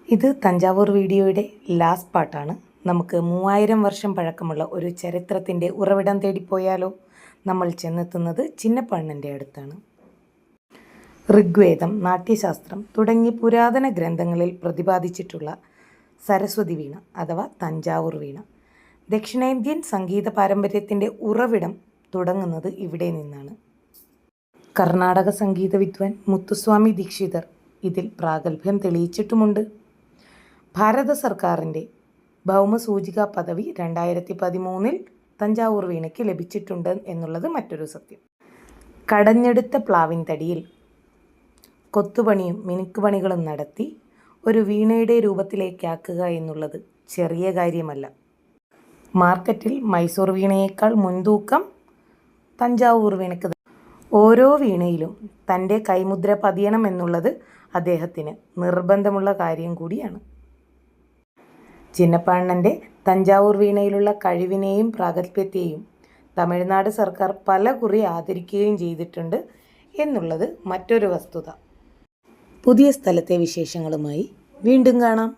ഇത് തഞ്ചാവൂർ വീഡിയോയുടെ ലാസ്റ്റ് പാർട്ടാണ്. നമുക്ക് 3000 വർഷം പഴക്കമുള്ള ഒരു ചരിത്രത്തിൻ്റെ ഉറവിടം തേടിപ്പോയാലോ? നമ്മൾ ചെന്നെത്തുന്നത് ചിന്നപ്പണ്ണൻ്റെ അടുത്താണ്. ഋഗ്വേദം, നാട്യശാസ്ത്രം തുടങ്ങി പുരാതന ഗ്രന്ഥങ്ങളിൽ പ്രതിപാദിച്ചിട്ടുള്ള സരസ്വതി വീണ അഥവാ തഞ്ചാവൂർ വീണ. ദക്ഷിണേന്ത്യൻ സംഗീത പാരമ്പര്യത്തിൻ്റെ ഉറവിടം തുടങ്ങുന്നത് ഇവിടെ നിന്നാണ്. കർണാടക സംഗീത വിദ്വാൻ മുത്തുസ്വാമി ദീക്ഷിതർ ഇതിൽ പ്രാഗൽഭ്യം തെളിയിച്ചിട്ടുമുണ്ട്. ഭാരത സർക്കാരിൻ്റെ ഭൗമസൂചികാ പദവി 2013 തഞ്ചാവൂർ വീണയ്ക്ക് ലഭിച്ചിട്ടുണ്ട് എന്നുള്ളത് മറ്റൊരു സത്യം. കടഞ്ഞെടുത്ത പ്ലാവിൻ തടിയിൽ കൊത്തുപണിയും മിനുക്കുപണികളും നടത്തി ഒരു വീണയുടെ രൂപത്തിലേക്കാക്കുക എന്നുള്ളത് ചെറിയ കാര്യമല്ല. മാർക്കറ്റിൽ മൈസൂർ വീണയേക്കാൾ മുൻതൂക്കം തഞ്ചാവൂർ വീണയ്ക്ക്. ഓരോ വീണയിലും തൻ്റെ കൈമുദ്ര പതിയണം എന്നുള്ളത് അദ്ദേഹത്തിന് നിർബന്ധമുള്ള കാര്യം കൂടിയാണ്. ചിന്നപ്പണ്ണൻ്റെ തഞ്ചാവൂർ വീണയിലുള്ള കഴിവിനെയും പ്രാഗൽഭ്യത്തെയും തമിഴ്നാട് സർക്കാർ പലകുറി ആദരിക്കുകയും ചെയ്തിട്ടുണ്ട് എന്നുള്ളത് മറ്റൊരു വസ്തുത. പുതിയ സ്ഥലത്തെ വിശേഷങ്ങളുമായി വീണ്ടും കാണാം.